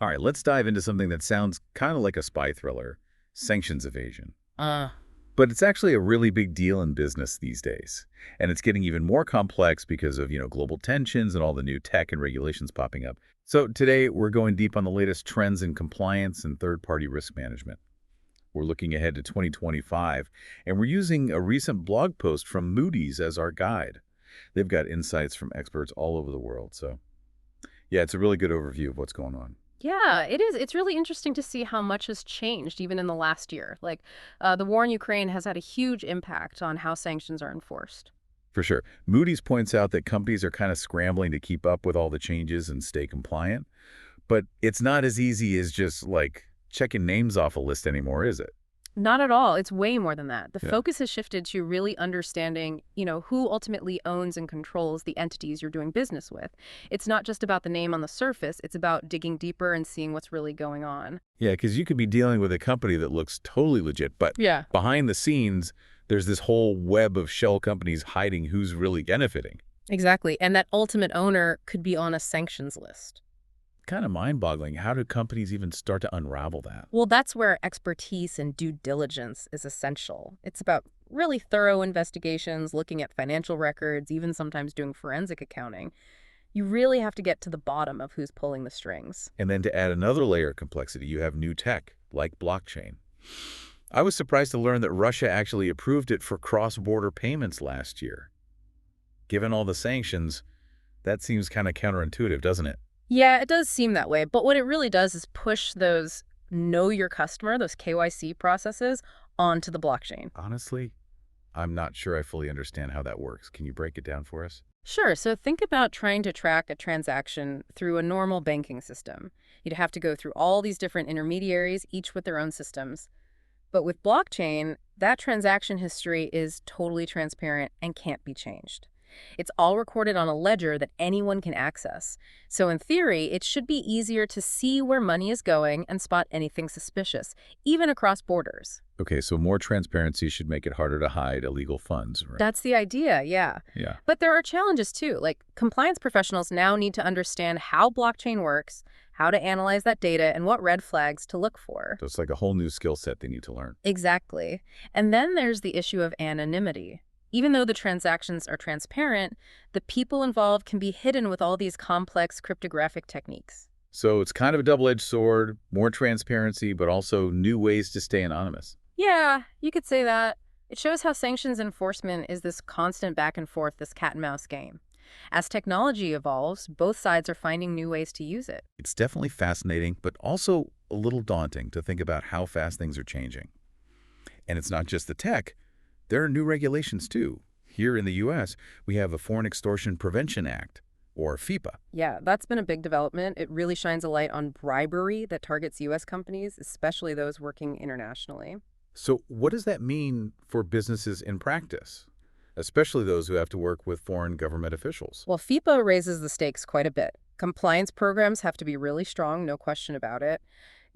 All right, let's dive into something that sounds kind of like a spy thriller, sanctions evasion. Uh, But it's actually a really big deal in business these days. And it's getting even more complex because of, global tensions and all the new tech and regulations popping up. So today we're going deep on the latest trends in compliance and third-party risk management. We're looking ahead to 2025, and we're using a recent blog post from Moody's as our guide. They've got insights from experts all over the world. So yeah, it's a really good overview of what's going on. yeah, it is. It's really interesting to see how much has changed even in the last year. Like, the war in Ukraine has had a huge impact on how sanctions are enforced. For sure. Moody's points out that companies are kind of scrambling to keep up with all the changes and stay compliant, but it's not as easy as just like checking names off a list anymore, is it? Not at all. It's way more than that. The Yeah. focus has shifted to really understanding, who ultimately owns and controls the entities you're doing business with. It's not just about the name on the surface. It's about digging deeper and seeing what's really going on. Yeah, because you could be dealing with a company that looks totally legit, but Yeah. behind the scenes, there's this whole web of shell companies hiding who's really benefiting. Exactly. And that ultimate owner could be on a sanctions list. Kind of mind-boggling. How do companies even start to unravel that? Well, that's where expertise and due diligence is essential. It's about really thorough investigations, looking at financial records, even sometimes doing forensic accounting. You really have to get to the bottom of who's pulling the strings. And then to add another layer of complexity, you have new tech, like blockchain. I was surprised to learn that Russia actually approved it for cross-border payments last year. Given all the sanctions, that seems kind of counterintuitive, doesn't it? Yeah, it does seem that way, but what it really does is push those know your customer, those KYC processes, onto the blockchain. Honestly, I'm not sure I fully understand how that works. Can you break it down for us? Sure, so think about trying to track a transaction through a normal banking system. You'd have to go through all these different intermediaries, each with their own systems. But with blockchain, that transaction history is totally transparent and can't be changed. It's all recorded on a ledger that anyone can access. So in theory, it should be easier to see where money is going and spot anything suspicious, even across borders. Okay, so more transparency should make it harder to hide illegal funds, right? That's the idea, yeah. Yeah. But there are challenges too. Like compliance professionals now need to understand how blockchain works, how to analyze that data, and what red flags to look for. So it's like a whole new skill set they need to learn. Exactly. And then there's the issue of anonymity. Even though the transactions are transparent, the people involved can be hidden with all these complex cryptographic techniques. So it's kind of a double-edged sword, more transparency, but also new ways to stay anonymous. Yeah, you could say that. It shows how sanctions enforcement is this constant back and forth, this cat and mouse game. As technology evolves, both sides are finding new ways to use it. It's definitely fascinating, but also a little daunting to think about how fast things are changing. And it's not just the tech. There are new regulations, too. Here in the U.S., we have a Foreign Extortion Prevention Act, or FIPA. Yeah, that's been a big development. It really shines a light on bribery that targets U.S. companies, especially those working internationally. So what does that mean for businesses in practice, especially those who have to work with foreign government officials? Well, FIPA raises the stakes quite a bit. Compliance programs have to be really strong, no question about it.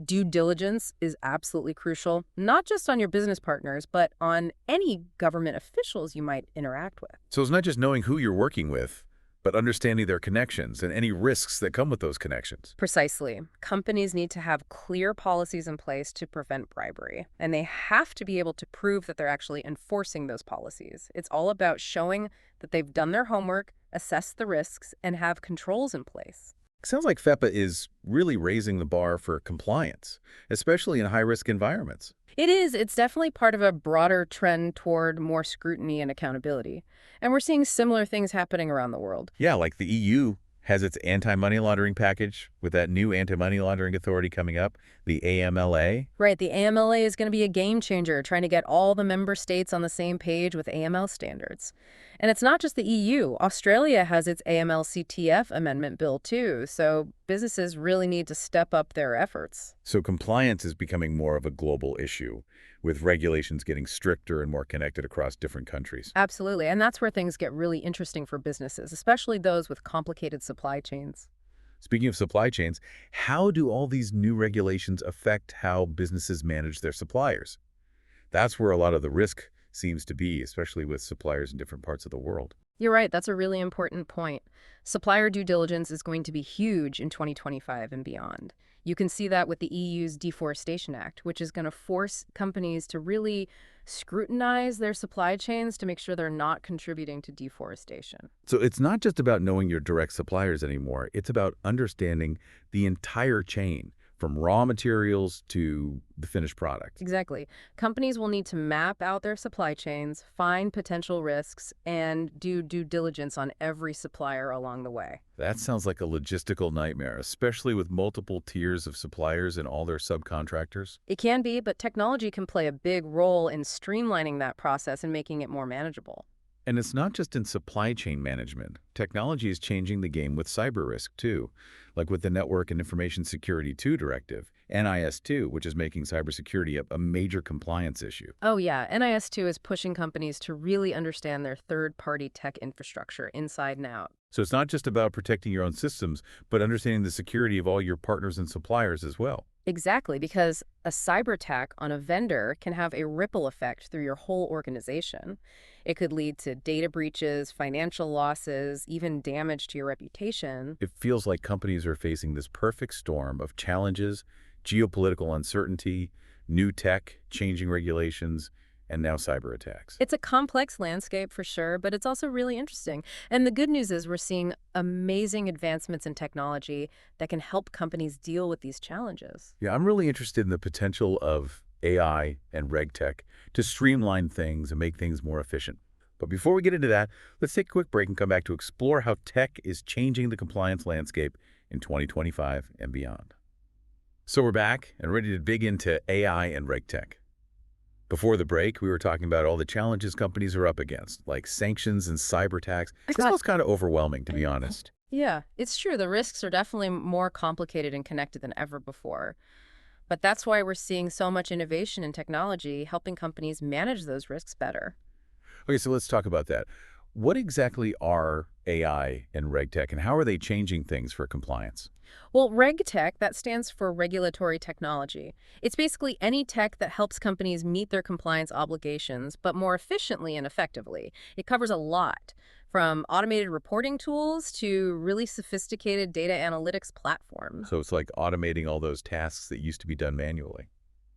Due diligence is absolutely crucial, not just on your business partners, but on any government officials you might interact with. So it's not just knowing who you're working with, but understanding their connections and any risks that come with those connections. Precisely. Companies need to have clear policies in place to prevent bribery, and they have to be able to prove that they're actually enforcing those policies. It's all about showing that they've done their homework, assessed the risks, and have controls in place. Sounds like FEPA is really raising the bar for compliance, especially in high-risk environments. It is. It's definitely part of a broader trend toward more scrutiny and accountability. And we're seeing similar things happening around the world. Yeah, like the EU has its anti-money laundering package with that new anti-money laundering authority coming up, the AMLA. Right, the AMLA is going to be a game changer, trying to get all the member states on the same page with AML standards. And it's not just the EU. Australia has its AML-CTF amendment bill too, so businesses really need to step up their efforts. So compliance is becoming more of a global issue, with regulations getting stricter and more connected across different countries. Absolutely, and that's where things get really interesting for businesses, especially those with complicated supply chains. Speaking of supply chains, how do all these new regulations affect how businesses manage their suppliers? That's where a lot of the risk seems to be, especially with suppliers in different parts of the world. You're right, that's a really important point. Supplier due diligence is going to be huge in 2025 and beyond. You can see that with the EU's Deforestation Act, which is going to force companies to really scrutinize their supply chains to make sure they're not contributing to deforestation. So it's not just about knowing your direct suppliers anymore. It's about understanding the entire chain, from raw materials to the finished product. Exactly. Companies will need to map out their supply chains, find potential risks, and do due diligence on every supplier along the way. That sounds like a logistical nightmare, especially with multiple tiers of suppliers and all their subcontractors. It can be, but technology can play a big role in streamlining that process and making it more manageable. And it's not just in supply chain management. Technology is changing the game with cyber risk, too, like with the Network and Information Security 2 directive, NIS2, which is making cybersecurity a major compliance issue. Oh yeah, NIS2 is pushing companies to really understand their third-party tech infrastructure inside and out. So it's not just about protecting your own systems, but understanding the security of all your partners and suppliers as well. Exactly, because a cyber attack on a vendor can have a ripple effect through your whole organization. It could lead to data breaches, financial losses, even damage to your reputation. It feels like companies are facing this perfect storm of challenges, geopolitical uncertainty, new tech, changing regulations, and now cyber attacks. It's a complex landscape for sure, but it's also really interesting. And the good news is we're seeing amazing advancements in technology that can help companies deal with these challenges. Yeah, I'm really interested in the potential of AI and RegTech to streamline things and make things more efficient. But before we get into that, let's take a quick break and come back to explore how tech is changing the compliance landscape in 2025 and beyond. So we're back and ready to dig into AI and RegTech. Before the break, we were talking about all the challenges companies are up against, like sanctions and cyber attacks. This was kind of overwhelming, to be honest. Yeah, it's true. The risks are definitely more complicated and connected than ever before. But that's why we're seeing so much innovation in technology helping companies manage those risks better. Okay, so let's talk about that. What exactly are AI and RegTech, and how are they changing things for compliance? Well, RegTech, that stands for regulatory technology. It's basically any tech that helps companies meet their compliance obligations, but more efficiently and effectively. It covers a lot, from automated reporting tools to really sophisticated data analytics platforms. So it's like automating all those tasks that used to be done manually.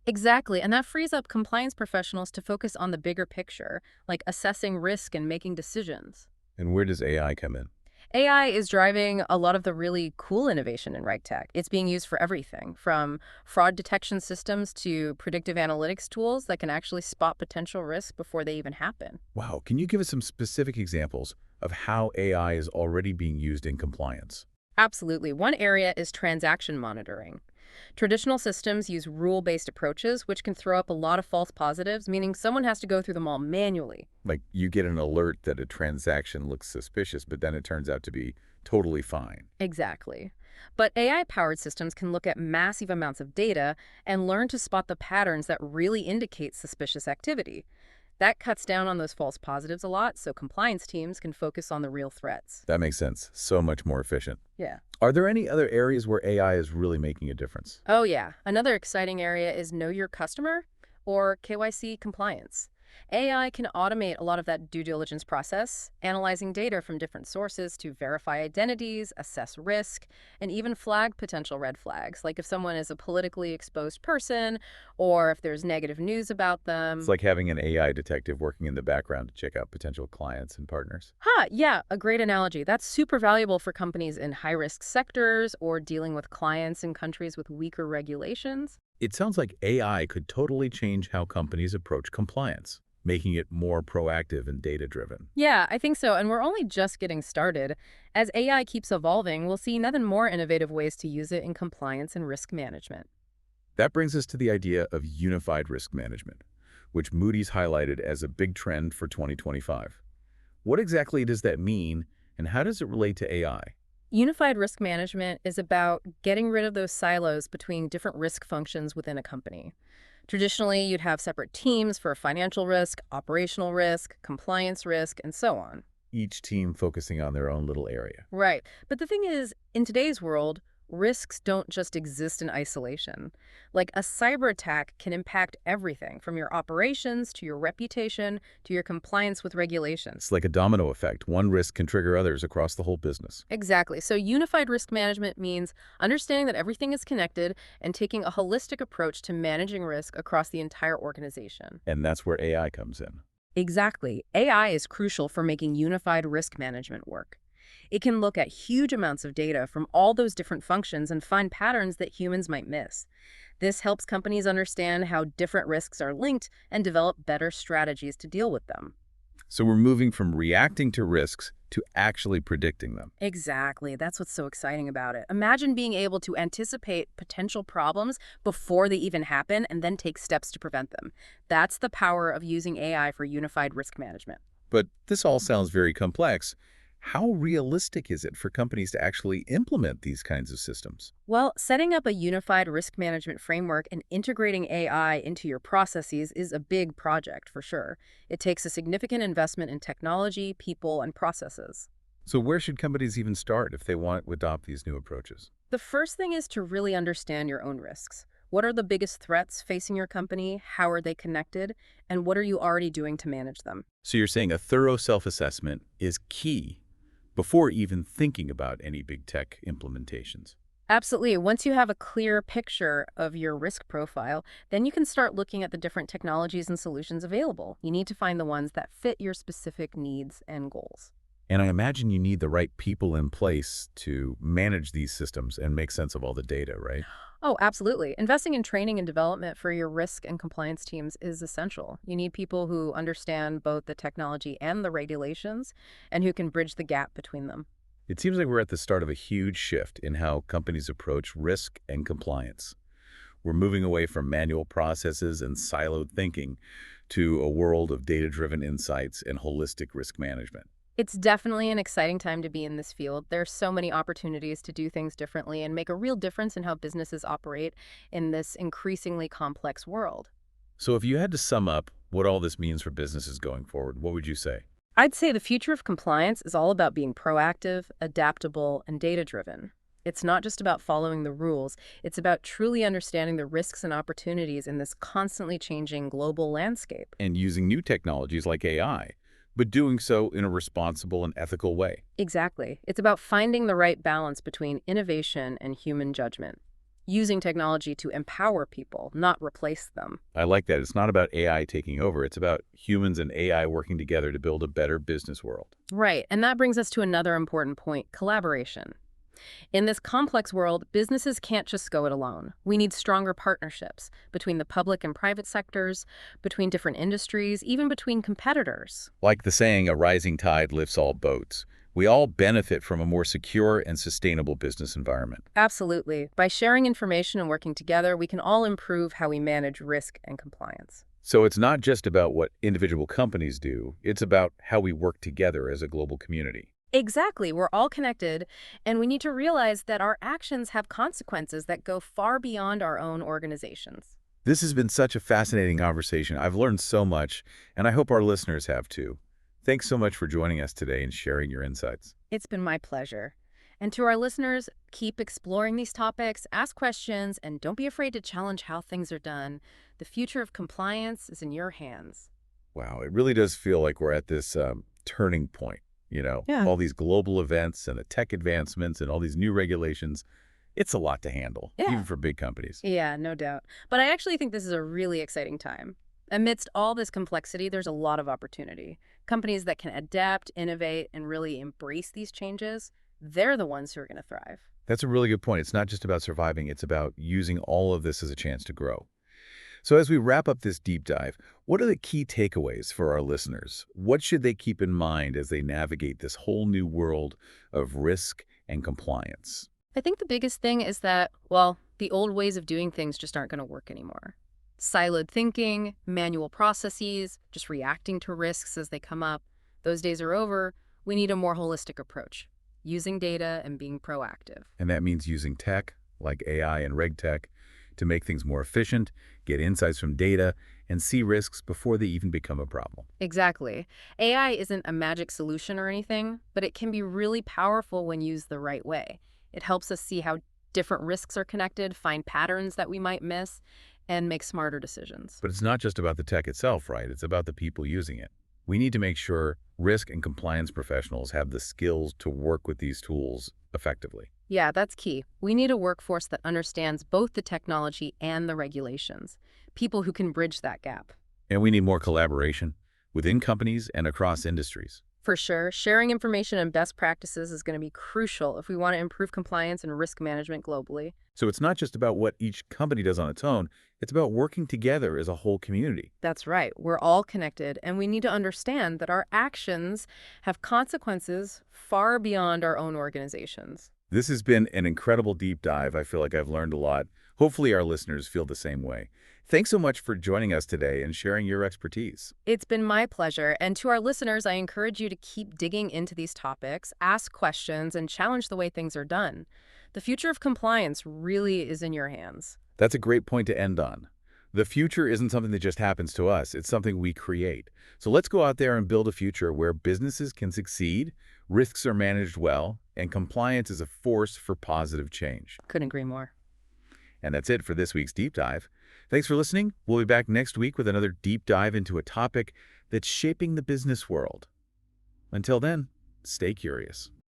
Exactly, and that frees up compliance professionals to focus on the bigger picture, like assessing risk and making decisions. And where does AI come in? AI is driving a lot of the really cool innovation in RegTech. It's being used for everything, from fraud detection systems to predictive analytics tools that can actually spot potential risks before they even happen. Wow, can you give us some specific examples of how AI is already being used in compliance? Absolutely. One area is transaction monitoring. Traditional systems use rule-based approaches, which can throw up a lot of false positives, meaning someone has to go through them all manually. Like you get an alert that a transaction looks suspicious, but then it turns out to be totally fine. Exactly. But AI-powered systems can look at massive amounts of data and learn to spot the patterns that really indicate suspicious activity. That cuts down on those false positives a lot, so compliance teams can focus on the real threats. That makes sense. So much more efficient. Yeah. Are there any other areas where AI is really making a difference? Oh, yeah. Another exciting area is Know Your Customer, or KYC compliance. AI can automate a lot of that due diligence process, analyzing data from different sources to verify identities, assess risk, and even flag potential red flags, like if someone is a politically exposed person or if there's negative news about It's them. like having an AI detective working in the background to check out potential clients and partners. Yeah, a great analogy. That's super valuable for companies in high-risk sectors or dealing with clients in countries with weaker regulations. It sounds like AI could totally change how companies approach compliance, making it more proactive and data-driven. Yeah, I think so. And we're only just getting started. As AI keeps evolving, we'll see even more innovative ways to use it in compliance and risk management. That brings us to the idea of unified risk management, which Moody's highlighted as a big trend for 2025. What exactly does that mean, and how does it relate to AI? Unified risk management is about getting rid of those silos between different risk functions within a company. Traditionally, you'd have separate teams for financial risk, operational risk, compliance risk, and so on. Each team focusing on their own little area. Right. But the thing is, in today's world, Risks don't just exist in isolation. Like a cyber attack can impact everything from your operations to your reputation to your compliance with regulations. It's like a domino effect. One risk can trigger others across the whole business. Exactly. So unified risk management means understanding that everything is connected and taking a holistic approach to managing risk across the entire organization. And that's where AI comes in. Exactly. AI is crucial for making unified risk management work. It can look at huge amounts of data from all those different functions and find patterns that humans might miss. This helps companies understand how different risks are linked and develop better strategies to deal with them. So we're moving from reacting to risks to actually predicting them. Exactly. That's what's so exciting about it. Imagine being able to anticipate potential problems before they even happen and then take steps to prevent them. That's the power of using AI for unified risk management. But this all sounds very complex. How realistic is it for companies to actually implement these kinds of systems? Well, setting up a unified risk management framework and integrating AI into your processes is a big project for sure. It takes a significant investment in technology, people, and processes. So where should companies even start if they want to adopt these new approaches? The first thing is to really understand your own risks. What are the biggest threats facing your company? How are they connected? And what are you already doing to manage them? So you're saying a thorough self-assessment is key before even thinking about any big tech implementations. Absolutely. Once you have a clear picture of your risk profile, then you can start looking at the different technologies and solutions available. You need to find the ones that fit your specific needs and goals. And I imagine you need the right people in place to manage these systems and make sense of all the data, right? Oh, absolutely. Investing in training and development for your risk and compliance teams is essential. You need people who understand both the technology and the regulations and who can bridge the gap between them. It seems like we're at the start of a huge shift in how companies approach risk and compliance. We're moving away from manual processes and siloed thinking to a world of data-driven insights and holistic risk management. It's definitely an exciting time to be in this field. There's so many opportunities to do things differently and make a real difference in how businesses operate in this increasingly complex world. So if you had to sum up what all this means for businesses going forward, what would you say? I'd say the future of compliance is all about being proactive, adaptable, and data-driven. It's not just about following the rules, it's about truly understanding the risks and opportunities in this constantly changing global landscape. And using new technologies like AI, but doing so in a responsible and ethical way. Exactly. It's about finding the right balance between innovation and human judgment, using technology to empower people, not replace them. I like that. It's not about AI taking over. It's about humans and AI working together to build a better business world. Right, and that brings us to another important point, collaboration. In this complex world, businesses can't just go it alone. We need stronger partnerships between the public and private sectors, between different industries, even between competitors. Like the saying, a rising tide lifts all boats. We all benefit from a more secure and sustainable business environment. Absolutely. By sharing information and working together, we can all improve how we manage risk and compliance. So it's not just about what individual companies do, it's about how we work together as a global community. Exactly. We're all connected, and we need to realize that our actions have consequences that go far beyond our own organizations. This has been such a fascinating conversation. I've learned so much, and I hope our listeners have too. Thanks so much for joining us today and sharing your insights. It's been my pleasure. And to our listeners, keep exploring these topics, ask questions, and don't be afraid to challenge how things are done. The future of compliance is in your hands. Wow, it really does feel like we're at this turning point. Yeah. All these global events and the tech advancements and all these new regulations. It's a lot to handle, Yeah. even for big companies. Yeah, no doubt. But I actually think this is a really exciting time. Amidst all this complexity, there's a lot of opportunity. Companies that can adapt, innovate, and really embrace these changes, they're the ones who are going to thrive. That's a really good point. It's not just about surviving, it's about using all of this as a chance to grow. So as we wrap up this deep dive, what are the key takeaways for our listeners? What should they keep in mind as they navigate this whole new world of risk and compliance? I think the biggest thing is that, well, the old ways of doing things just aren't going to work anymore. Siloed thinking, manual processes, just reacting to risks as they come up, those days are over. We need a more holistic approach, using data and being proactive. And that means using tech, like AI and RegTech, to make things more efficient, get insights from data, and see risks before they even become a problem. Exactly. AI isn't a magic solution or anything, but it can be really powerful when used the right way. It helps us see how different risks are connected, find patterns that we might miss, and make smarter decisions. But it's not just about the tech itself, right? It's about the people using it. We need to make sure risk and compliance professionals have the skills to work with these tools effectively. Yeah, that's key. We need a workforce that understands both the technology and the regulations, people who can bridge that gap. And we need more collaboration within companies and across industries. For sure, sharing information and best practices is going to be crucial if we want to improve compliance and risk management globally. So it's not just about what each company does on its own, it's about working together as a whole community. That's right. We're all connected, and we need to understand that our actions have consequences far beyond our own organizations. This has been an incredible deep dive. I feel like I've learned a lot. Hopefully our listeners feel the same way. Thanks so much for joining us today and sharing your expertise. It's been my pleasure, and to our listeners, I encourage you to keep digging into these topics, ask questions, and challenge the way things are done. The future of compliance really is in your hands. That's a great point to end on. The future isn't something that just happens to us. It's something we create. So let's go out there and build a future where businesses can succeed, risks are managed well, and compliance is a force for positive change. Couldn't agree more. And that's it for this week's Deep Dive. Thanks for listening. We'll be back next week with another deep dive into a topic that's shaping the business world. Until then, stay curious.